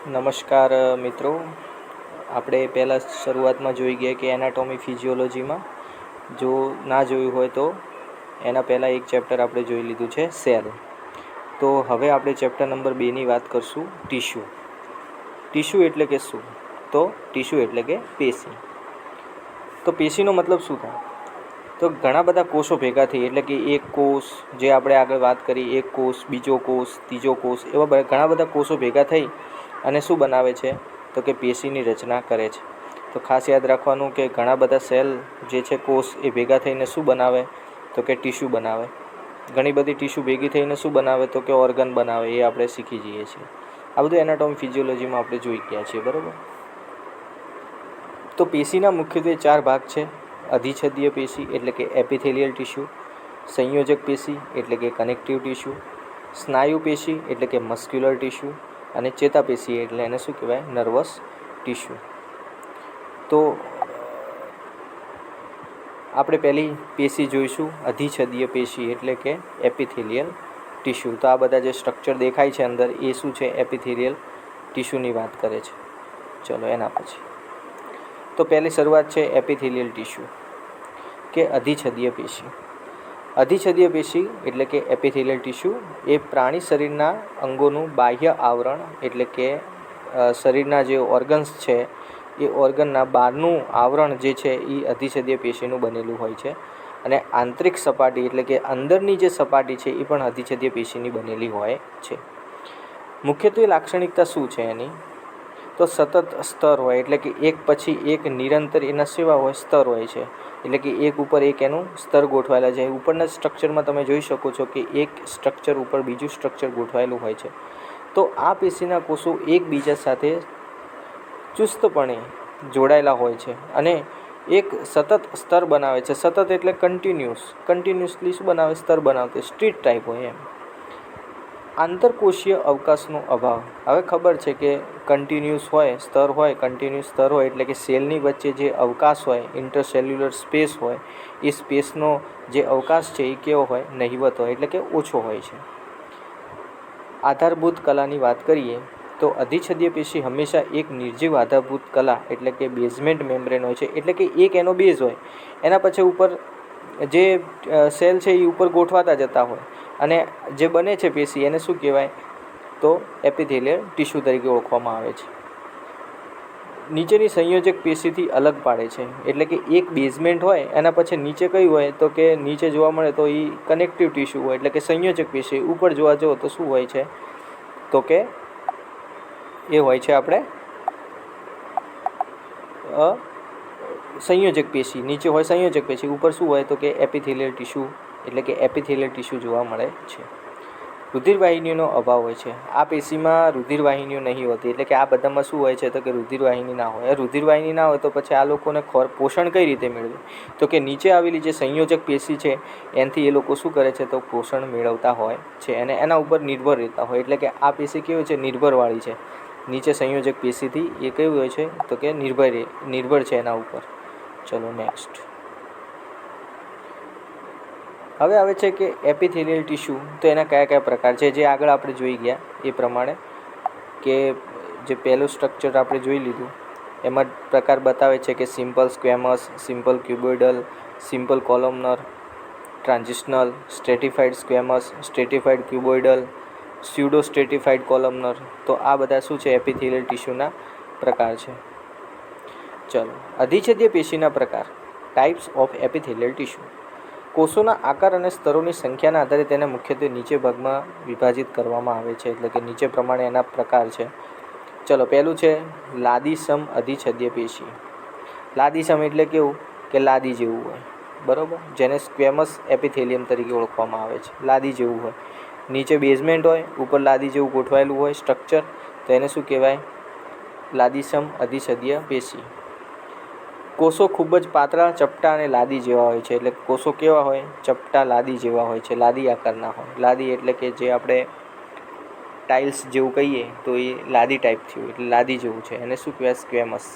નમસ્કાર મિત્રો, આપણે પહેલાં શરૂઆતમાં જોઈ ગયા કે એનાટોમી ફિઝિયોલોજીમાં જો ના જોયું હોય તો એના પહેલાં એક ચેપ્ટર આપણે જોઈ લીધું છે સેલ. તો હવે આપણે ચેપ્ટર નંબર 2ની વાત કરશું ટીશ્યુ. ટીશ્યુ એટલે કે શું? તો ટીશ્યુ એટલે કે પેશી. તો પેશીનો મતલબ શું થાય? તો ઘણા બધા કોષો ભેગા થઈ એટલે કે એક કોષ, જે આપણે આગળ વાત કરી, એક કોષ, બીજો કોષ, ત્રીજો કોષ, એવા ઘણા બધા કોષો ભેગા થઈ અને શું બનાવે છે? તો કે પેશીની રચના કરે છે. તો ખાસ યાદ રાખવાનું કે ઘણા બધા સેલ જે છે, કોષ, એ ભેગા થઈને શું બનાવે? તો કે ટીશ્યુ બનાવે. ઘણી બધી ટીશ્યુ ભેગી થઈને શું બનાવે? તો કે ઓર્ગન બનાવે. એ આપણે શીખી જઈએ છીએ. આ બધું એનાટોમી ફિઝિયોલોજીમાં આપણે જોઈ ગયા છીએ, બરાબર. તો પેશીના મુખ્યત્વે 4 ભાગ છે. અધિછેદીય પેશી એટલે કે એપિથેલિયલ ટીશ્યુ, સંયોજક પેશી એટલે કે કનેક્ટિવ ટીશ્યુ, સ્નાયુ પેશી એટલે કે મસ્ક્યુલર ટીશ્યુ, અને ચેતાપેશી એટલે એને શું કહેવાય? Nervous tissue. તો આપણે પહેલી પેશી જોઈશું અધિછેદીય પેશી એટલે કે એપિથેલિયલ ટીશ્યુ. તો આ બધા જે સ્ટ્રક્ચર દેખાય છે અંદર, એ શું છે? એપિથેલિયલ ટીશ્યુની વાત કરે છે. ચલો એના પછી તો પહેલી શરૂઆત છે એપિથેલિયલ ટીશ્યુ કે અધિછેદીય પેશી. અધિછેદીય પેશી એટલે કે એપિથેલિયલ ટીશ્યુ એ પ્રાણી શરીરના અંગોનું બાહ્ય આવરણ એટલે કે શરીરના જે ઓર્ગન્સ છે એ ઓર્ગનના બહારનું આવરણ જે છે એ અધિછેદીય પેશીનું બનેલું હોય છે. અને આંતરિક સપાટી એટલે કે અંદરની જે સપાટી છે એ પણ અધિછેદીય પેશીની બનેલી હોય છે. મુખ્યત્વે લાક્ષણિકતા શું છે એની? તો સતત સ્તર હોય એટલે કે એક પછી એક નિરંતર એના સેવા હોય, સ્તર હોય છે. એટલે કે એક ઉપર એક એનું સ્તર ગોઠવાયેલા છે. ઉપરના સ્ટ્રક્ચરમાં તમે જોઈ શકો છો કે એક સ્ટ્રક્ચર ઉપર બીજું સ્ટ્રક્ચર ગોઠવાયેલું હોય છે. તો આ પેશીના કોષો એકબીજા સાથે ચુસ્તપણે જોડાયેલા હોય છે અને એક સતત સ્તર બનાવે છે. સતત એટલે કન્ટિન્યુઅસલી શું બનાવે? સ્તર બનાવते, સ્ટ્રીટ ટાઈપ હોય એમ. આંતરકોષીય અવકાશનો અભાવ. હવે ખબર છે કે કન્ટિન્યુઅસ હોય, સ્તર હોય, કન્ટિન્યુઅસ સ્તર હોય એટલે કે સેલની વચ્ચે જે અવકાશ હોય, ઇન્ટરસેલ્યુલર સ્પેસ હોય, એ સ્પેસનો જે અવકાશ છે એ કેવો હોય? નહિવત હોય એટલે કે ઓછો હોય છે. આધારભૂત કલાની વાત કરીએ તો અધિછેદીય પેશી હંમેશા એક નિર્જીવ આધારભૂત કલા એટલે કે બેઝમેન્ટ મેમ્બ્રેન હોય છે. એટલે કે એક એનો બેઝ હોય, એના પછી ઉપર જે સેલ છે એ ઉપર ગોઠવાતા જતા હોય અને જે બને છે પેશી એને શું કહેવાય? તો એપિથેલિયલ ટીશ્યુ તરીકે ઓળખવામાં આવે છે. નીચેની સંયોજક પેશીથી અલગ પાડે છે. એટલે કે એક બેઝમેન્ટ હોય, એના પછી નીચે કઈ હોય? તો કે નીચે જોવા મળે તો એ કનેક્ટિવ ટીશ્યુ હોય એટલે કે સંયોજક પેશી. ઉપર જોવા જાઓ તો શું હોય છે? તો કે એ હોય છે આપણે સંયોજક પેશી. નીચે હોય સંયોજક પેશી, ઉપર શું હોય? તો કે એપિથેલિયલ ટીશ્યુ એટલે કે એપિથેલિયલ ટીશ્યુ જોવા મળે છે. રુધિરવાહિનીઓનો અભાવ હોય છે. આ પેશીમાં રુધિરવાહિનીઓ નહીં હોતી. એટલે કે આ બધામાં શું હોય છે? તો કે રુધિરવાહિની ના હોય. રુધિરવાહિની ના હોય તો પછી આ લોકોને પોષણ કઈ રીતે મેળવે? તો કે નીચે આવેલી જે સંયોજક પેશી છે એનાથી એ લોકો શું કરે છે? તો પોષણ મેળવતા હોય છે અને એના ઉપર નિર્ભર રહેતા હોય. એટલે કે આ પેશી કેવી છે? નિર્ભરવાળી છે. નીચે સંયોજક પેશીથી એ કેવું હોય છે? તો કે નિર્ભર છે એના ઉપર. ચલો નેક્સ્ટ. હવે આવે છે કે એપિથેલિયલ ટીશ્યુ. તો એના કયા કયા પ્રકાર છે? જે આગળ આપણે જોઈ ગયા એ પ્રમાણે કે જે પહેલું સ્ટ્રક્ચર આપણે જોઈ લીધું એમાં પ્રકાર બતાવે છે કે simple સ્ક્વેમસ, simple ક્યુબોઇડલ, simple columnar, transitional, સ્ટ્રેટિફાઈડ સ્ક્વેમસ, સ્ટ્રેટિફાઈડ ક્યુબોઇડલ, pseudo સ્ટ્રેટિફાઈડ columnar. તો આ બધા શું છે? એપિથેલિયલ ટીશ્યુના પ્રકાર છે. ચલો, અધિછેદીય પેશીના પ્રકાર. Types of epithelial tissue. કોષોના આકાર અને સ્તરોની સંખ્યાના આધારે તેને મુખ્યત્વે નીચે ભાગમાં વિભાજિત કરવામાં આવે છે. એટલે કે નીચે પ્રમાણે એના પ્રકાર છે. ચલો, પહેલું છે લાદીસમ અધિછેદીય પેશી. લાદીસમ એટલે કેવું? કે લાદી જેવું હોય, બરાબર. જેને સ્ક્વેમસ એપિથેલિયમ તરીકે ઓળખવામાં આવે છે. લાદી જેવું હોય, નીચે બેઝમેન્ટ હોય, ઉપર લાદી જેવું ગોઠવાયેલું હોય સ્ટ્રક્ચર, તો એને શું કહેવાય? લાદીસમ અધિછેદીય પેશી. કોષો ખૂબ જ પાતળા, ચપટા અને લાદી જેવા હોય છે. એટલે કોષો કેવા હોય? ચપટા, લાદી જેવા હોય છે. લાદી આકારના હોય. લાદી એટલે કે જે આપણે ટાઇલ્સ જેવું કહીએ તો એ લાદી ટાઈપથી હોય એટલે લાદી જેવું છે. એને શું કહેવાય? સ્ક્વેમસ.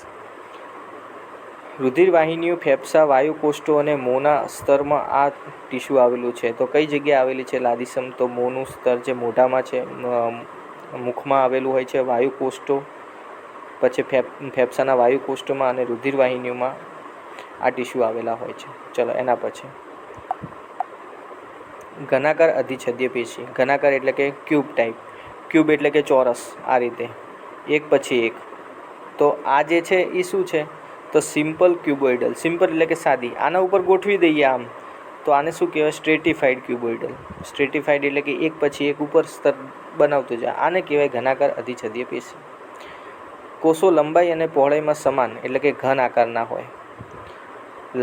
રુધિરવાહિનીઓ, ફેફસા, વાયુકોષ્ઠો અને મોંના સ્તરમાં આ ટીશ્યુ આવેલું છે. તો કઈ જગ્યાએ આવેલી છે લાદીસમ? તો મોંનું સ્તર જે મોઢામાં છે, મુખમાં આવેલું હોય છે. વાયુકોષ્ઠો પછી ફેફસાના વાયુકોષ્ઠમાં અને રુધિરવાહિનીઓમાં આ ટીસ્યુ આવેલા હોય છે. ચલો એના પછી ઘનાકાર અધિછેદ્ય પેશી. ઘનાકાર એટલે કે ક્યુબ ટાઈપ, ક્યુબ એટલે કે ચોરસ, આ રીતે એક પછી એક. તો આ જે છે એ શું છે? તો સિમ્પલ ક્યુબોઇડલ. સિમ્પલ એટલે કે સાદી. આના ઉપર ગોઠવી દઈએ આમ તો આને શું કહેવાય? સ્ટ્રેટિફાઈડ ક્યુબોઇડલ. સ્ટ્રેટિફાઈડ એટલે કે એક પછી એક ઉપર સ્તર બનાવતું જાય. આને કહેવાય ઘનાકાર અધિછેદ્ય પેશી. કોષો લંબાઈ અને પહોળાઈમાં સમાન એટલે કે ઘન આકારના હોય.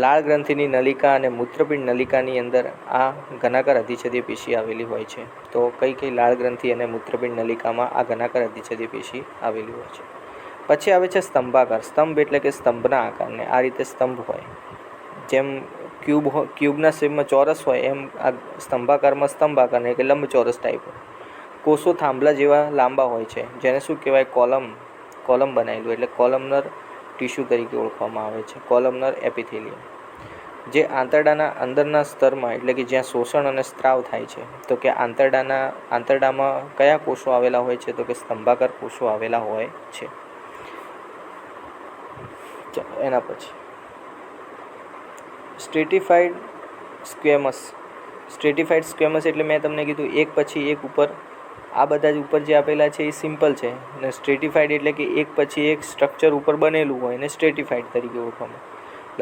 લાળ ગ્રંથિની નલિકા અને મૂત્રપિંડ નલિકાની અંદર આ ઘનાકાર અધિછેદ્ય પેશી આવેલી હોય છે. તો કઈ લાળ ગ્રંથિ અને મૂત્રપિંડ નલિકામાં આ ઘનાકાર અધિછેદ્ય પેશી આવેલી હોય છે. પછી આવે છે સ્તંભાકાર. સ્તંભ એટલે કે સ્તંભના આકારને આ રીતે સ્તંભ હોય. જેમ ક્યુબના શેપમાં ચોરસ હોય એમ આ સ્તંભાકારમાં સ્તંભ આકારને એટલે લંબચોરસ ટાઈપ હોય. કોષો થાંભલા જેવા લાંબા હોય છે, જેને શું કહેવાય? કોલમ બનાવેલું એટલે કોલમનર ટીસ્યુ તરીકે ઓળખવામાં આવે છે. કોલમનર એપિથેલિયમ. જે આંતરડાના અંદરના સ્તરમાં એટલે કે જ્યાં શોષણ અને સ્ત્રાવ થાય છે, તો કે આંતરડામાં કયા કોષો આવેલા હોય છે? તો કે સ્તંભાકાર કોષો આવેલા હોય છે. ચાલો એના પછી સ્ટ્રેટિફાઈડ સ્ક્વેમસ. સ્ટ્રેટિફાઈડ સ્ક્વેમસ એટલે મેં તમને કીધું એક પછી એક ઉપર. આ બધા જ ઉપર જે આપેલા છે એ સિમ્પલ છે, અને સ્ટ્રેટિફાઈડ એટલે કે એક પછી એક સ્ટ્રક્ચર ઉપર બનેલું હોય એને સ્ટ્રેટિફાઈડ તરીકે ઓળખવામાં.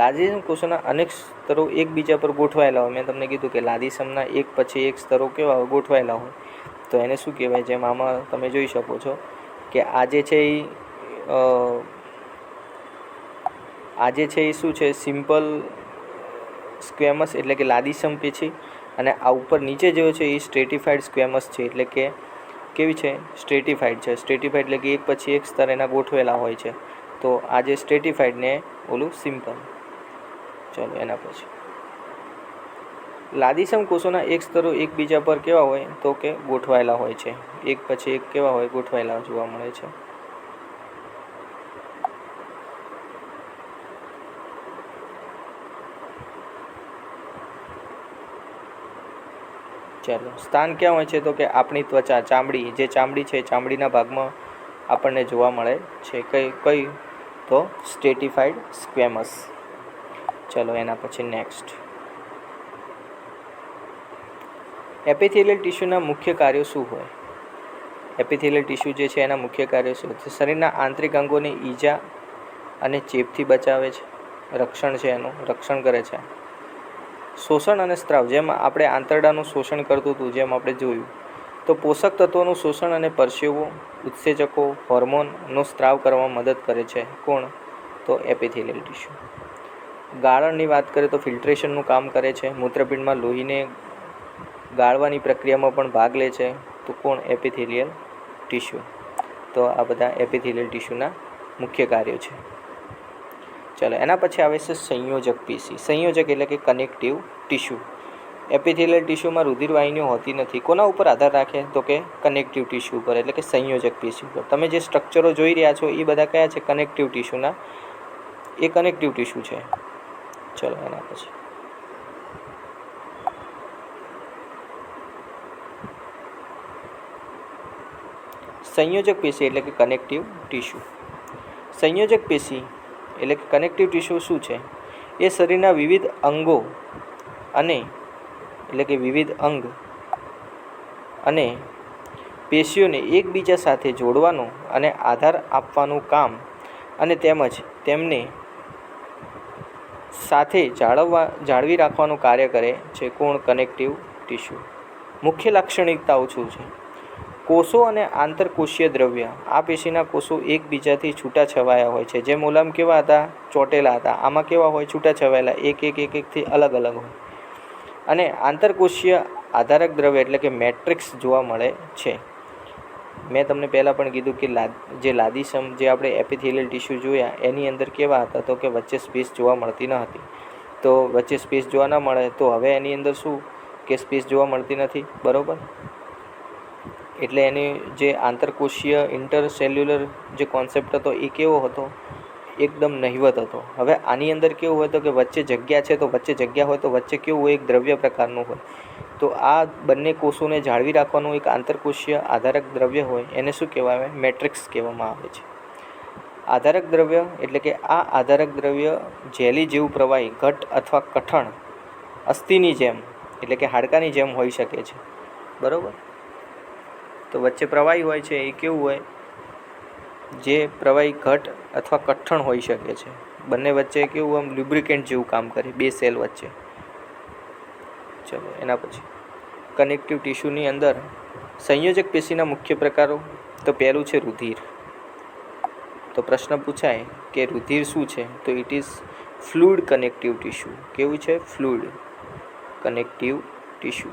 લાદીસમ કોષોના અનેક સ્તરો એકબીજા પર ગોઠવાયેલા હોય. મેં તમને કીધું કે લાદીસમના એક પછી એક સ્તરો કેવા હોય? ગોઠવાયેલા હોય. તો એને શું કહેવાય? જેમ આમાં તમે જોઈ શકો છો કે આ જે છે એ શું છે? સિમ્પલ સ્ક્વેમસ એટલે કે લાદીસમ પેશી, અને આ ઉપર નીચે જેવો છે એ સ્ટ્રેટિફાઈડ સ્ક્વેમસ છે. એટલે કે કેવી છે? સ્ટ્રેટિફાઈડ છે. સ્ટ્રેટિફાઈડ એટલે કે એક પછી એક સ્તર એના ગોઠવેલા હોય છે. તો આ જે સ્ટ્રેટિફાઈડ ને ઓલું સિમ્પલ. ચલો એના પછી લાદીસમ કોષોના એક સ્તરો એકબીજા પર કેવા હોય? તો કે ગોઠવાયેલા હોય છે. એક પછી એક કેવા હોય? ગોઠવાયેલા જોવા મળે છે. ચાલો સ્થાન ક્યાં હોય છે? તો કે આપણી ત્વચા, ચામડી. જે ચામડી છે ચામડીના ભાગમાં આપણને જોવા મળે છે. કઈ? તો સ્ટ્રેટિફાઈડ સ્ક્વેમસ. ચલો એના પછી નેક્સ્ટ એપિથેલિયલ ટીસ્યુના મુખ્ય કાર્યો શું હોય? એપિથેલિયલ ટીસ્યુ જે છે એના મુખ્ય કાર્યો શું છે? શરીરના આંતરિક અંગોની ઈજા અને ચેપથી બચાવે છે. રક્ષણ છે, એનું રક્ષણ કરે છે. શોષણ અને સ્ત્રાવ. જેમ આપણે આંતરડાનું શોષણ કરતું હતું, જેમ આપણે જોયું, તો પોષક તત્વોનું શોષણ અને પરસેવો, ઉત્સેચકો, હોર્મોનનો સ્ત્રાવ કરવામાં મદદ કરે છે. કોણ? તો એપિથેલિયલ ટીસ્યુ. ગાળણની વાત કરીએ તો ફિલ્ટ્રેશનનું કામ કરે છે. મૂત્રપિંડમાં લોહીને ગાળવાની પ્રક્રિયામાં પણ ભાગ લે છે. તો કોણ? એપિથેલિયલ ટીસ્યુ. તો આ બધા એપિથેલિયલ ટીસ્યુના મુખ્ય કાર્યો છે. ચલો એના પછી આવે છે સંયોજક પેશી. સંયોજક એટલે કે કનેક્ટિવ ટીસ્યુ. એપિથેલિયલ ટીસ્યુમાં રુધિરવાહિનીઓ હોતી નથી. કોના ઉપર આધાર રાખે? તો કે કનેક્ટિવ ટીસ્યુ ઉપર એટલે કે સંયોજક પેશી ઉપર. તમે જે સ્ટ્રક્ચરો જોઈ રહ્યા છો એ બધા કયા છે? કનેક્ટિવ ટીસ્યુના. એ કનેક્ટિવ ટીસ્યુ છે. ચલો એના પછી સંયોજક પેશી એટલે કે કનેક્ટિવ ટીસ્યુ. સંયોજક પેશી એટલે કે કનેક્ટિવ ટીસ્યુ શું છે? એ શરીરના વિવિધ અંગો અને એટલે કે વિવિધ અંગ અને પેશીઓને એકબીજા સાથે જોડવાનું અને આધાર આપવાનું કામ અને તેમજ તેમને સાથે જાળવી રાખવાનું કાર્ય કરે છે. કોણ? Connective tissue. મુખ્ય લાક્ષણિકતાઓ શું છે? કોષો અને આંતરકોષીય દ્રવ્ય. આ પેશીના કોષો એકબીજાથી છૂટાછવાયા હોય છે. જેમ ઓલામાં કેવા હતા? ચોટેલા હતા. આમાં કેવા હોય? છૂટાછવાયેલા, એકથી અલગ અલગ હોય. અને આંતરકોષીય આધારક દ્રવ્ય એટલે કે મેટ્રિક્સ જોવા મળે છે. મેં તમને પહેલાં પણ કીધું કે જે લાદીસમ જે આપણે એપિથેલિયલ ટીસ્યુ જોયા એની અંદર કેવા હતા? તો કે વચ્ચે સ્પેસ જોવા મળતી ન હતી. તો વચ્ચે સ્પેસ જોવા ન મળે તો હવે એની અંદર શું કે સ્પેસ જોવા મળતી નથી, બરાબર? એટલે એની જે આંતરકોષીય ઇન્ટરસેલ્યુલર જે કોન્સેપ્ટ હતો એ કેવો હતો? એકદમ નહિવત હતો. હવે આની અંદર કેવું હોય તો કે વચ્ચે જગ્યા છે, તો વચ્ચે જગ્યા હોય તો વચ્ચે કેવું હોય? એક દ્રવ્ય પ્રકારનું હોય. તો આ બંને કોષોને જાળવી રાખવાનું એક આંતરકોષીય આધારક દ્રવ્ય હોય એને શું કહેવાય? મેટ્રિક્સ કહેવામાં આવે છે. આધારક દ્રવ્ય એટલે કે આ આધારક દ્રવ્ય જેલી જેવું પ્રવાહી, ઘટ્ટ અથવા કઠણ અસ્થિની જેમ એટલે કે હાડકાની જેમ હોઈ શકે છે. બરાબર. તો વચ્ચે પ્રવાહી હોય છે એ કેવું હોય, જે પ્રવાહી ઘટ્ટ અથવા કઠણ હોઈ શકે છે. બંને વચ્ચે કેવું આમ લ્યુબ્રિકેન્ટ જેવું કામ કરે, બે સેલ વચ્ચે. ચલો એના પછી કનેક્ટિવ ટિશ્યુની અંદર સંયોજક પેશીના મુખ્ય પ્રકારો. તો પહેલું છે રુધિર. તો પ્રશ્ન પૂછાય કે રુધિર શું છે, તો it is fluid connective tissue. કેવું છે? Fluid connective tissue.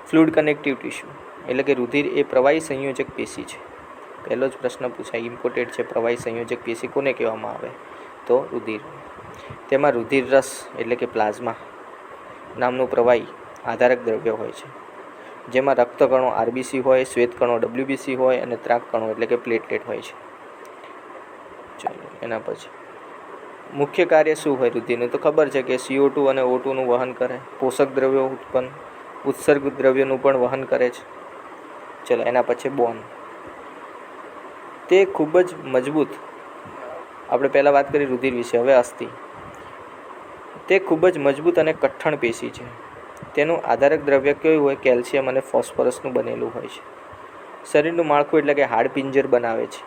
Fluid connective tissue એટલે કે રુધિર એ પ્રવાહી સંયોજક પેશી છે. પહેલો જ પ્રશ્ન પૂછાય, ઇમ્પોર્ટેન્ટ છે. પ્રવાહી સંયોજક પેશી કોને કહેવામાં આવે? તો રુધિર. તેમાં રુધિર રસ એટલે કે પ્લાઝમા નામનું પ્રવાહી આધારક દ્રવ્ય હોય છે, જેમાં રક્તકણો આરબીસી હોય, શ્વેતકણો ડબ્લ્યુબીસી હોય અને ત્રાકકણો એટલે કે પ્લેટલેટ હોય છે. ચલો એના પછી મુખ્ય કાર્ય શું હોય રુધિરનું? તો ખબર છે કે CO2 અને O2નું વહન કરે, પોષક દ્રવ્યો ઉત્પન્ન, ઉત્સર્ગ દ્રવ્યોનું પણ વહન કરે છે. ચલો એના પછી બોન. તે ખૂબ જ મજબૂત, આપણે પહેલાં વાત કરી રુધિર વિશે, હવે અસ્થિ. તે ખૂબ જ મજબૂત અને કઠણ પેશી છે. તેનું આધારક દ્રવ્ય કેવું હોય? કેલ્શિયમ અને ફોસ્ફરસનું બનેલું હોય છે. શરીરનું માળખું એટલે કે હાડપિંજર બનાવે છે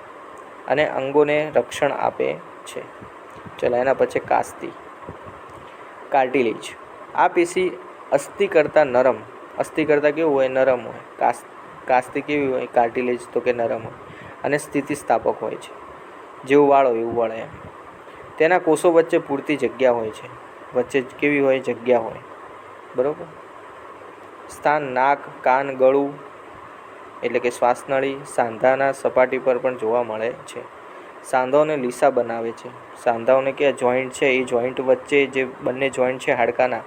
અને અંગોને રક્ષણ આપે છે. ચલો એના પછી કાસ્તી, કાર્ટિલેજ. આ પેશી અસ્થિ કરતાં નરમ, અસ્થિ કરતાં કેવું હોય? નરમ હોય. કાસ્તી કેવી હોય? કાર્ટિલેજ તો કે નરમ હોય અને સ્થિતિસ્થાપક હોય છે. જેવું વાળો એવું વળે એમ. તેના કોષો વચ્ચે પૂરતી જગ્યા હોય છે. વચ્ચે કેવી હોય? જગ્યા હોય. બરાબર. સ્થાન નાક, કાન, ગળું એટલે કે શ્વાસનળી, સાંધાના સપાટી પર પણ જોવા મળે છે. સાંધાઓને લીસા બનાવે છે. સાંધાઓને કે જોઈન્ટ છે, એ જોઈન્ટ વચ્ચે જે બંને જોઈન્ટ છે હાડકાના,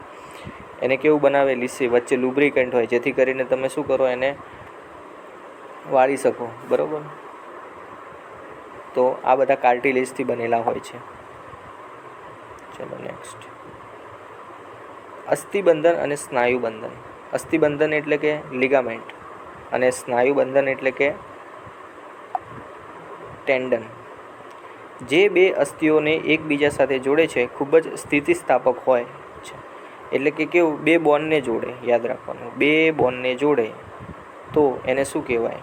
એને કેવું બનાવે? લીસી. વચ્ચે લુબ્રિકન્ટ હોય, જેથી કરીને તમે શું કરો? એને વાળી શકો. બરાબર. તો આ બધા કાર્ટિલેજથી બનેલા હોય છે. ચલો નેક્સ્ટ, અસ્થિબંધન અને સ્નાયુબંધન. અસ્થિબંધન એટલે કે લિગામેન્ટ અને સ્નાયુબંધન એટલે કે ટેન્ડન. જે બે અસ્થિઓને એકબીજા સાથે જોડે છે, ખૂબ જ સ્થિતિસ્થાપક હોય છે. એટલે કે કેવું? બે બોનને જોડે. યાદ રાખવાનું, બે બોનને જોડે તો એને શું કહેવાય?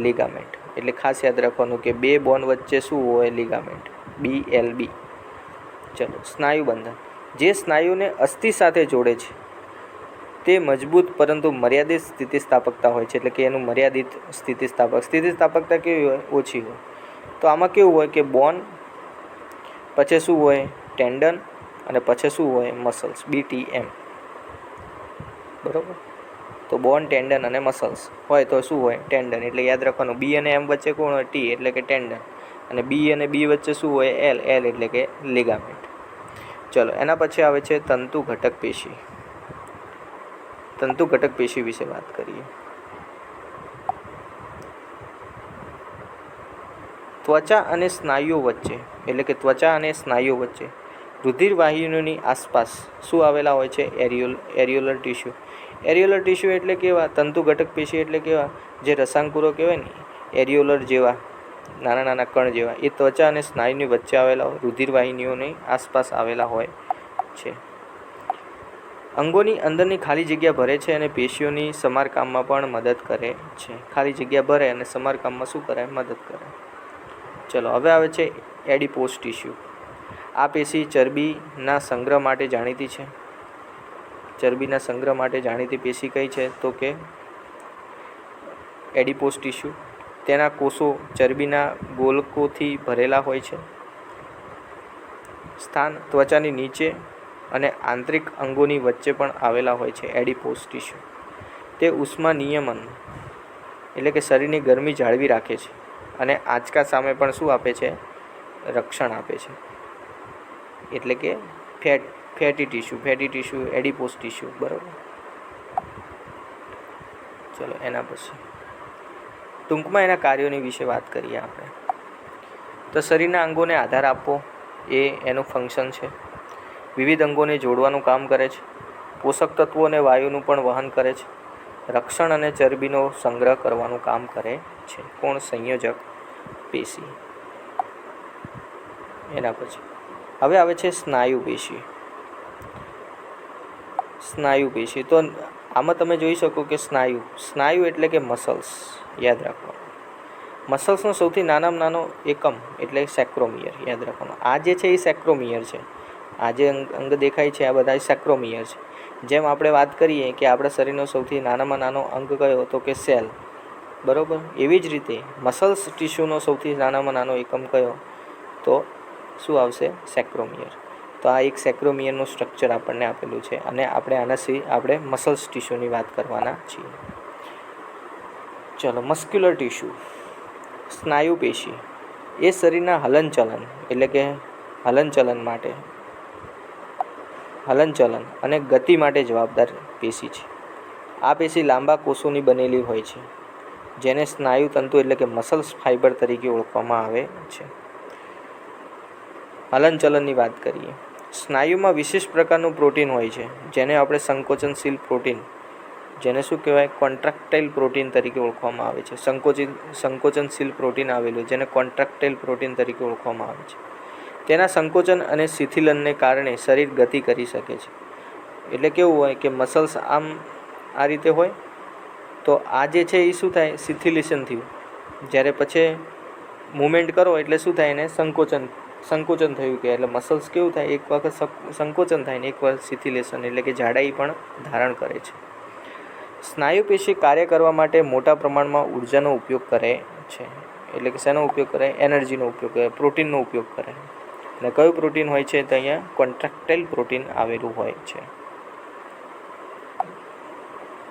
લિગામેન્ટ. એટલે ખાસ યાદ રાખવાનું કે બે બોન વચ્ચે શું હોય? લિગામેન્ટ. BLB. ચલો સ્નાયુબંધન. જે સ્નાયુને અસ્થિ સાથે જોડે છે તે મજબૂત પરંતુ મર્યાદિત સ્થિતિસ્થાપકતા હોય છે. એટલે કે એનું મર્યાદિત સ્થિતિસ્થાપકતા કેવી હોય? ઓછી હોય. તો આમાં કેવું હોય કે બોન, પછી શું હોય? ટેન્ડન અને પછી શું હોય? મસલ્સ. BTM. બરાબર. તો બોન, ટેન્ડન અને મસલ્સ હોય તો શું હોય? ટેન્ડન. એટલે યાદ રાખવાનું, B અને M વચ્ચે કોણ હોય? T એટલે કે ટેન્ડન. અને B અને B વચ્ચે શું હોય? L એટલે કે લિગામેન્ટ. ચલો એના પછી આવે છે તંતુ ઘટક પેશી. તંતુ ઘટક પેશી વિશે વાત કરીએ. ત્વચા અને સ્નાયુઓ વચ્ચે એટલે કે ત્વચા અને સ્નાયુઓ વચ્ચે રુધિર વાહિનીઓની આસપાસ શું આવેલા હોય છે? એરિયોલર ટિશ્યુ. એરિયોલર ટિશ્યુ એટલે કેવા? તંતુ ઘટક પેશી એટલે કેવા? જે રસાંકુરો કહેવાય ને, એરિયોલર જેવા નાના નાના કણ જેવા, એ ત્વચા અને સ્નાયુની વચ્ચે આવેલા હોય, રુધિર વાહિનીઓની આસપાસ આવેલા હોય છે. અંગોની અંદરની ખાલી જગ્યા ભરે છે અને પેશીઓની સમારકામમાં પણ મદદ કરે છે. ખાલી જગ્યા ભરે અને સમારકામમાં શું કરે? મદદ કરે. ચલો હવે આવે છે એડિપોસ ટિશ્યુ. આ પેશી ચરબીના સંગ્રહ માટે જાણીતી છે. ચરબીના સંગ્રહ માટે જાણીતી પેશી કઈ છે? તો કે એડિપોસ ટિશ્યુ. તેના કોષો ચરબીના ગોલકોથી ભરેલા હોય છે. સ્થાન ત્વચાની નીચે અને આંતરિક અંગોની વચ્ચે પણ આવેલા હોય છે. એડિપોસ ટિશ્યુ. તે ઉષ્મા નિયમન એટલે કે શરીરની ગરમી જાળવી રાખે છે અને આંચકા સામે પણ શું આપે છે? રક્ષણ આપે છે. એટલે કે ફેટી ટિશ્યુ, એડિપોસ ટિશ્યુ. બરાબર. ચલો એના પછી ટૂંકમાં એના કાર્યોની વિશે વાત કરીએ આપણે. તો શરીરના અંગોને આધાર આપવો એ એનું ફંક્શન છે. વિવિધ અંગોને જોડવાનું કામ કરે છે. પોષક તત્વો અને વાયુનું પણ વહન કરે છે. રક્ષણ અને ચરબીનો સંગ્રહ કરવાનું કામ કરે છે. કોણ? સંયોજક પેશી. એના પછી હવે આવે છે સ્નાયુ પેશી. સ્નાયુ પેશી તો આમાં તમે જોઈ શકો કે સ્નાયુ એટલે કે મસલ્સ. યાદ રાખવાનું, મસલ્સનો સૌથી નાનામાં નાનો એકમ એટલે સેક્રોમિયર. યાદ રાખવાનું, આ જે છે એ સેક્રોમિયર છે. આ જે અંગ દેખાય છે આ બધા સેક્રોમિયર છે. જેમ આપણે વાત કરીએ કે આપણા શરીરનો સૌથી નાનામાં નાનો અંગ કયો તો કે સેલ, બરાબર. એવી જ રીતે મસલ્સ ટિશ્યુનો સૌથી નાનામાં નાનો એકમ કયો તો શું આવશે? સેક્રોમિયર. તો આ એક સેક્રોમિયરનું સ્ટ્રક્ચર આપણને આપેલું છે અને આપણે મસલ્સ ટિશ્યુની વાત કરવાના છીએ. ચલો, મસ્ક્યુલર ટિશ્યુ. સ્નાયુ પેશી એ શરીરના હલનચલન એટલે કે હલનચલન અને ગતિ માટે જવાબદાર પેશી છે. આ પેશી લાંબા કોષોની બનેલી હોય છે જેને સ્નાયુ તંતુ એટલે કે મસલ્સ ફાઇબર તરીકે ઓળખવામાં આવે છે. હલનચલનની વાત કરીએ, સ્નાયુમાં વિશેષ પ્રકારનું પ્રોટીન હોય છે જેને આપણે સંકોચનશીલ પ્રોટીન, જેને શું કહેવાય? કોન્ટ્રાક્ટાઇલ પ્રોટીન તરીકે ઓળખવામાં આવે છે. સંકોચનશીલ પ્રોટીન આવેલું જેને કોન્ટ્રાક્ટાઇલ પ્રોટીન તરીકે ઓળખવામાં આવે છે. તેના સંકોચન અને શિથિલનને કારણે શરીર ગતિ કરી શકે છે. એટલે કેવું હોય કે મસલ્સ આમ આ રીતે હોય તો આ જે છે એ શું થાય? શિથિલેશન થયું. જ્યારે પછી મૂવમેન્ટ કરો એટલે શું થાય? એને સંકોચન થયું કે એટલે મસલ્સ કેવું થાય? એક વખત સંકોચન થાય ને એક વખત શિથિલેશન એટલે કે જાડાઈ પણ ધારણ કરે છે. સ્નાયુ પેશી કાર્ય કરવા માટે મોટા પ્રમાણમાં ઉર્જાનો ઉપયોગ કરે છે. એટલે કે શેનો ઉપયોગ કરે? એનર્જીનો ઉપયોગ કરે, પ્રોટીનનો ઉપયોગ કરે. અને કયું પ્રોટીન હોય છે? તો અહીંયા કોન્ટ્રાક્ટાઇલ પ્રોટીન આવેલું હોય છે.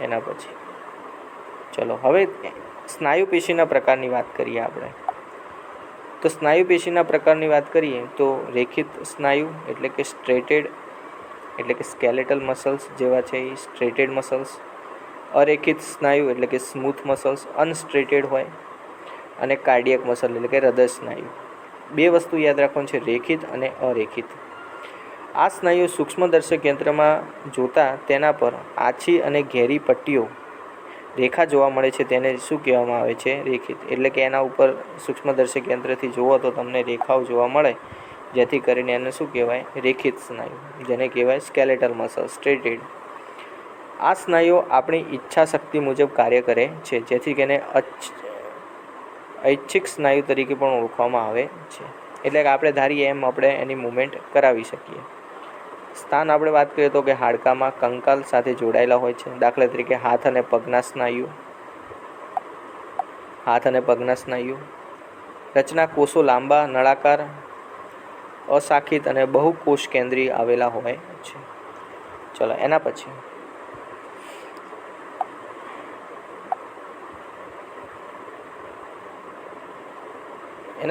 એના પછી ચલો હવે સ્નાયુ પેશીના પ્રકારની વાત કરીએ આપણે. તો સ્નાયુ પેશીના પ્રકારની વાત કરીએ તો રેખિત સ્નાયુ એટલે કે સ્ટ્રેટેડ એટલે કે સ્કેલેટલ મસલ્સ જેવા છે એ સ્ટ્રેટેડ મસલ્સ. અરેખિત સ્નાયુ એટલે કે સ્મૂથ મસલ્સ અનસ્ટ્રેટેડ હોય. અને કાર્ડિયક મસલ એટલે કે હૃદય સ્નાયુ. બે વસ્તુ યાદ રાખવાની છે, રેખિત અને અરેખિત. આ સ્નાયુ સૂક્ષ્મદર્શક યંત્રમાં જોતા તેના પર આછી અને ઘેરી પટ્ટીઓ રેખા જોવા મળે છે તેને શું કહેવામાં આવે છે? રેખિત. એટલે કે એના ઉપર સૂક્ષ્મદર્શક યંત્રથી જુઓ તો તમને રેખાઓ જોવા મળે, જેથી કરીને એને શું કહેવાય? રેખિત સ્નાયુ, જેને કહેવાય સ્કેલેટલ મસલ, સ્ટ્રેટેડ. આ સ્નાયુઓ આપણી ઈચ્છા શક્તિ મુજબ કાર્ય કરે છે, જેથી તેને ઐચ્છિક સ્નાયુ તરીકે પણ ઓળખવામાં આવે છે. એટલે કે આપણે ધારીએ એમ આપણે એની મૂવમેન્ટ કરાવી શકીએ. સ્થાન આપણે વાત કરીએ તો કે હાડકામાં કંકાલ સાથે જોડાયેલા હોય છે. દાખલા તરીકે હાથ અને પગના સ્નાયુ. રચના કોષો લાંબા, નળાકાર, અશાખિત અને બહુકોષ કેન્દ્રીય આવેલા હોય છે. ચલો એના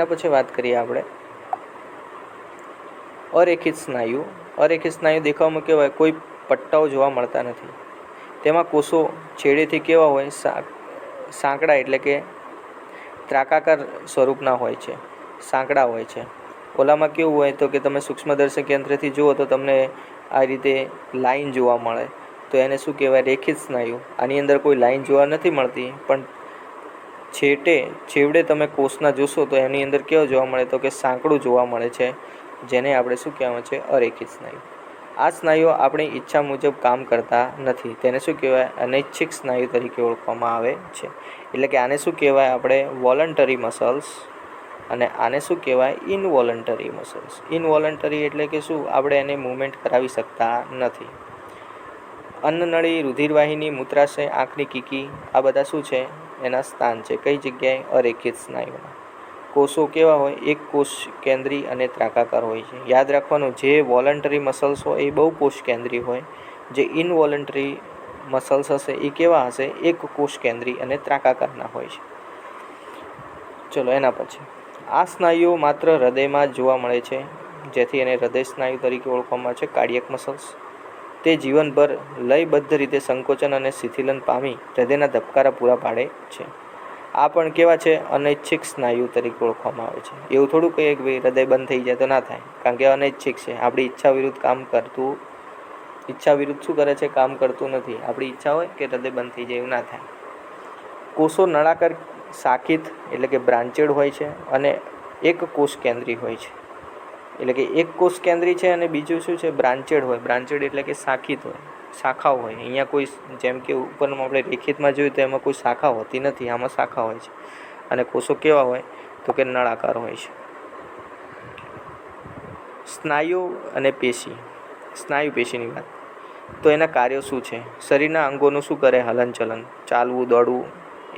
પછી વાત કરીએ આપણે અરેખિત સ્નાયુ. અરેખિત સ્નાયુ દેખાવમાં કેવા હોય? કોઈ પટ્ટાઓ જોવા મળતા નથી. તેમાં કોષો છેડેથી કેવા હોય? સાંકડા એટલે કે ત્રાકાકાર સ્વરૂપના હોય છે, સાંકડા હોય છે. ઓલામાં કેવું હોય તો કે તમે સૂક્ષ્મદર્શક યંત્રથી જુઓ તો તમને આ રીતે લાઈન જોવા મળે, તો એને શું કહેવાય? રેખિત સ્નાયુ. આની અંદર કોઈ લાઈન જોવા નથી મળતી, પણ છેવડે તમે કોષના જોશો તો એની અંદર કેવો જોવા મળે? તો કે સાંકડું જોવા મળે છે, જેને આપણે શું કહેવામાં છે? અરેખિત સ્નાયુ. આ સ્નાયુઓ આપણી ઈચ્છા મુજબ કામ કરતા નથી, તેને શું કહેવાય? અનૈચ્છિક સ્નાયુ તરીકે ઓળખવામાં આવે છે. એટલે કે આને શું કહેવાય? આપણે વોલન્ટરી મસલ્સ, અને આને શું કહેવાય? ઇનવોલન્ટરી મસલ્સ. ઇનવોલન્ટરી એટલે કે શું? આપણે એને મૂવમેન્ટ કરાવી શકતા નથી. અન્નનળી, રુધિરવાહિની, મૂત્રાશય, આંખની કીકી આ બધા શું છે? એના સ્થાન છે. કઈ જગ્યાએ? અરેખિત સ્નાયુના. કોષો કેવા હોય? એક કોષ કેન્દ્રી અને ત્રાકાકાર હોય છે. યાદ રાખવાનું, જે વોલન્ટરી મસલ્સ હોય એ બહુ કોષ કેન્દ્રી હોય, જે ઇનવોલન્ટરી મસલ્સ હશે એ કેવા હશે? એક કોષ કેન્દ્રી અને ત્રાકાકારના હોય છે. ચલો એના પછી આ સ્નાયુઓ માત્ર હૃદયમાં જ જોવા મળે છે, જેથી એને હૃદય સ્નાયુ તરીકે ઓળખવામાં આવે છે. કાર્ડિયક મસલ્સ તે જીવનભર લયબદ્ધ રીતે સંકોચન અને શિથિલન પામી હૃદયના ધબકારા પૂરા પાડે છે. આ પણ કેવા છે? અનૈચ્છિક સ્નાયુ તરીકે ઓળખવામાં આવે છે. એવું થોડું કહીએ કે ભાઈ હૃદય બંધ થઈ જાય તો ના થાય, કારણ કે અનૈચ્છિક છે. આપણી ઈચ્છા વિરુદ્ધ શું કરે છે? કામ કરતું નથી. આપણી ઈચ્છા હોય કે હૃદય બંધ થઈ જાય, એવું ના થાય. કોષો નળાકાર, શાખિત એટલે કે બ્રાન્ચેડ હોય છે અને એક કોષ કેન્દ્રી હોય છે. એટલે કે એક કોષ કેન્દ્રી છે અને બીજું શું છે, બ્રાન્ચેડ હોય. બ્રાન્ચેડ એટલે કે શાખિત હોય, શાખાઓ હોય. અહીંયા કોઈ, જેમ કે ઉપરમાં આપણે રેખિતમાં જોયું તો એમાં કોઈ શાખા હોતી નથી, આમાં શાખા હોય છે. અને કોષો કેવા હોય તો કે નળાકાર હોય છે. સ્નાયુ અને પેશી. સ્નાયુ પેશીની વાત, તો એના કાર્યો શું છે? શરીરના અંગોનું શું કરે? હલનચલન, ચાલવું, દોડવું,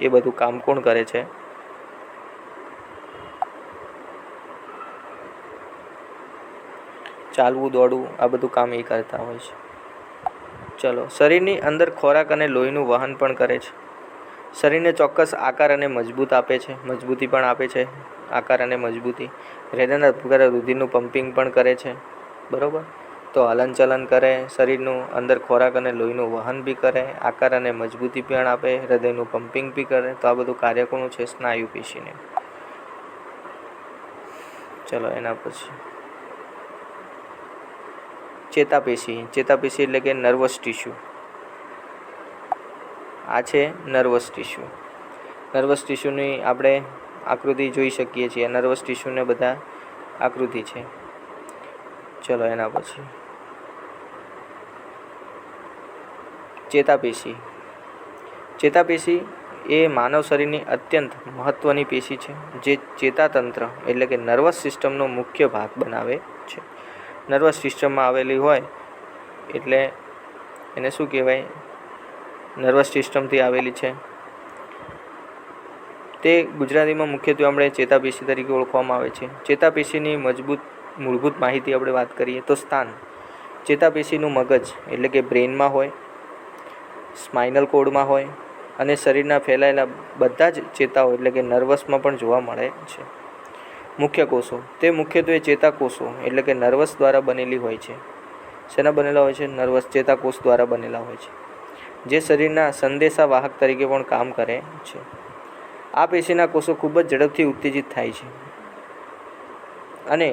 એ બધું કામ કોણ કરે છે? ચાલવું, દોડવું, આ બધું કામ એ કરતા હોય છે. ચલો, શરીરની અંદર ખોરાક અને લોહીનું વહન પણ કરે છે. શરીરને ચોક્કસ આકાર અને મજબૂત આપે છે, મજબૂતી પણ આપે છે, આકાર અને મજબૂતી. હૃદયના ધબકારા, રુધિરનું પમ્પિંગ પણ કરે છે. બરાબર. તો હલનચલન કરે, શરીરનું અંદર ખોરાક અને લોહીનું વહન બી કરે, આકાર અને મજબૂતી પણ આપે, હૃદયનું પમ્પિંગ બી કરે. તો આ બધું કાર્ય કોનું છે? સ્નાયુ પેશીને. ચલો, એના પછી ચેતાપેશી. ચેતાપેશી એટલે કે નર્વસ ટિશ્યુ. આ છે નર્વસ ટિશ્યુ. નર્વસ ટિશ્યુની આપણે આકૃતિ જોઈ શકીએ છીએ. નર્વસ ટિશ્યુને બધા આકૃતિ છે. ચલો, એના પછી ચેતાપેશી. ચેતાપેશી એ માનવ શરીરની અત્યંત મહત્ત્વની પેશી છે, જે ચેતાતંત્ર એટલે કે નર્વસ સિસ્ટમનો મુખ્ય ભાગ બનાવે છે. નર્વસ સિસ્ટમમાં આવેલી હોય એટલે એને શું કહેવાય? નર્વસ સિસ્ટમથી આવેલી છે. તે ગુજરાતીમાં મુખ્યત્વે આપણે ચેતાપેશી તરીકે ઓળખવામાં આવે છે. ચેતાપેશીની મૂળભૂત માહિતી આપણે વાત કરીએ તો સ્થાન. ચેતાપેશીનું મગજ એટલે કે બ્રેઇનમાં હોય, સ્પાઇનલ કોર્ડમાં હોય અને શરીરના ફેલાયેલા બધા જ ચેતાઓ એટલે કે નર્વસમાં પણ જોવા મળે છે. મુખ્ય કોષો. તે મુખ્યત્વે ચેતાકોષો એટલે કે નર્વસ દ્વારા બનેલી હોય છે. શેના બનેલા હોય છે? નર્વસ ચેતાકોષ દ્વારા બનેલા હોય છે, જે શરીરના સંદેશા વાહક તરીકે પણ કામ કરે છે. આ પેશીના કોષો ખૂબ જ ઝડપથી ઉત્તેજિત થાય છે અને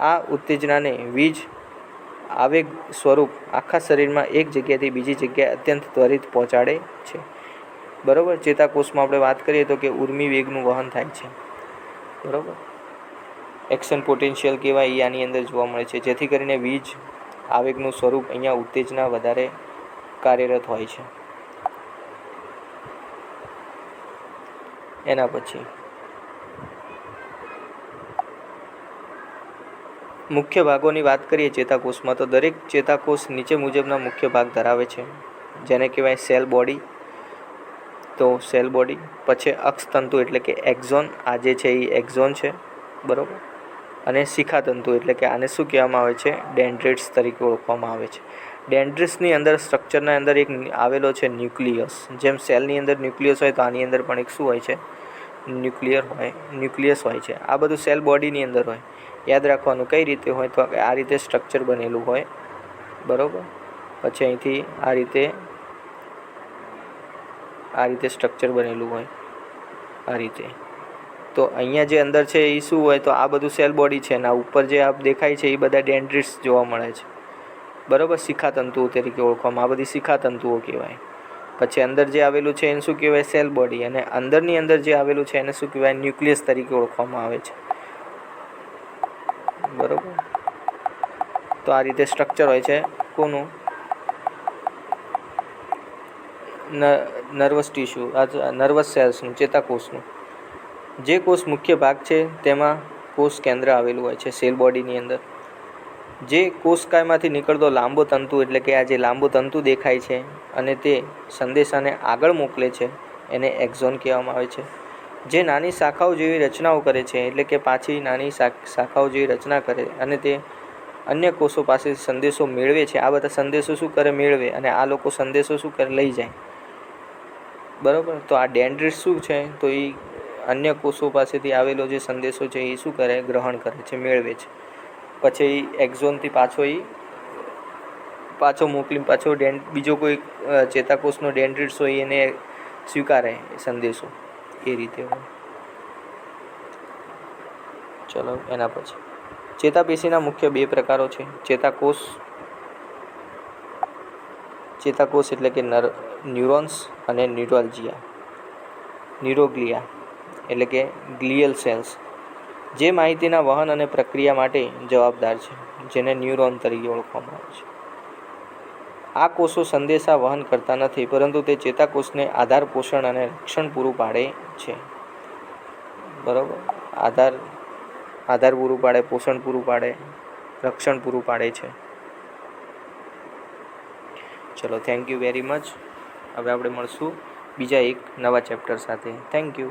આ ઉત્તેજનાને વીજ આવેગ સ્વરૂપ આખા શરીરમાં એક જગ્યાએથી બીજી જગ્યાએ અત્યંત ત્વરિત પહોંચાડે છે. બરાબર. ચેતાકોષમાં આપણે વાત કરીએ તો કે ઉર્મી વેગનું વહન થાય છે. બરાબર. એક્શન પોટેન્શિયલ કહેવાય, એ આની અંદર જોવા મળે છે, જેથી કરીને વીજ આવેગનું સ્વરૂપ અહીંયા ઉત્તેજના વધારે કાર્યરત હોય છે. એના પછી મુખ્ય ભાગોની વાત કરીએ ચેતાકોષમાં, તો દરેક ચેતાકોષ નીચે મુજબના મુખ્ય ભાગ ધરાવે છે, જેને કહેવાય સેલ બોડી. તો સેલ બોડી પછી અક્ષતંતુ એટલે કે એક્ઝોન. આ જે છે એ એક્ઝોન છે. બરાબર. અને શિખાતંતુ એટલે કે આને શું કહેવામાં આવે છે? ડેન્ડ્રિટ્સ તરીકે ઓળખવામાં આવે છે. ડેન્ડ્રિટ્સની અંદર સ્ટ્રક્ચરના અંદર એક આવેલો છે ન્યુક્લિયસ. જેમ સેલની અંદર ન્યુક્લિયસ હોય તો આની અંદર પણ એક શું હોય છે? ન્યુક્લિયસ હોય છે. આ બધું સેલ બોડીની અંદર હોય. યાદ રાખવાનું કઈ રીતે હોય તો આ રીતે સ્ટ્રક્ચર બનેલું હોય. બરાબર. પછી અહીંથી આ રીતે સ્ટ્રક્ચર બનેલું હોય, આ રીતે. તો અહીંયા જે અંદર છે એ શું હોય? તો આ બધું સેલ બોડી છે અને આ ઉપર જે આપ દેખાય છે એ બધા ડેન્ડ્રિટ્સ જોવા મળે છે. બરાબર. શિખાતંતુઓ તરીકે ઓળખવામાં, આ બધી શિખાતંતુઓ કહેવાય. પછી અંદર જે આવેલું છે એને શું કહેવાય? Cell body. અને અંદરની અંદર જે આવેલું છે એને શું કહેવાય? ન્યુક્લિયસ તરીકે ઓળખવામાં આવે છે. બરાબર. તો આ રીતે સ્ટ્રક્ચર હોય છે કોનું? નર્વસ ટિશ્યુ, નર્વસ સેલ્સનું, ચેતાકોષનું. જે કોષ મુખ્ય ભાગ છે તેમાં કોષ કેન્દ્ર આવેલું હોય છે સેલ બોડીની અંદર. જે કોષકાયમાંથી નીકળતો લાંબો તંતુ એટલે કે આ જે લાંબો તંતુ દેખાય છે અને તે સંદેશાને આગળ મોકલે છે એને એક્ઝોન કહેવામાં આવે છે. જે નાની શાખાઓ જેવી રચનાઓ કરે છે એટલે કે પાછી નાની શાખાઓ જેવી રચના કરે અને તે અન્ય કોષો પાસે સંદેશો મેળવે છે. આ બધા સંદેશો શું કરે? મેળવે. અને આ લોકો સંદેશો શું કરે? લઈ જાય. બરાબર. તો આ ડેન્ડ્રિટ્સ શું છે? તો એ અન્ય કોષો પાસેથી આવેલો જે સંદેશો છે એ શું કરે? ગ્રહણ કરે છે, મેળવે છે. પછી એક્ઝોનથી પાછો મોકલી બીજો કોઈ ચેતાકોષનો ડેન્ડ્રિટ્સ હોય એને સ્વીકારે સંદેશો, એ રીતે હોય. ચલો, એના પછી ચેતાપેશીના મુખ્ય બે પ્રકારો છે. ચેતાકોષ એટલે કે ન્યુરોન્સ અને ન્યુરોગ્લિયા એટલે કે ગ્લિયલ સેલ્સ. જે માહિતીના વહન અને પ્રક્રિયા માટે જવાબદાર છે, જેને ન્યુરોન તરીકે ઓળખવામાં આવે છે. આ કોષો સંદેશા વહન કરતા નથી, પરંતુ તે ચેતાકોષને આધાર, પોષણ અને રક્ષણ પૂરું પાડે છે. બરાબર, આધાર પૂરું પાડે, પોષણ પૂરું પાડે, રક્ષણ પૂરું પાડે છે. ચલો, થેન્ક યુ વેરી મચ. હવે આપણે મળશું બીજા એક નવા ચેપ્ટર સાથે. Thank you.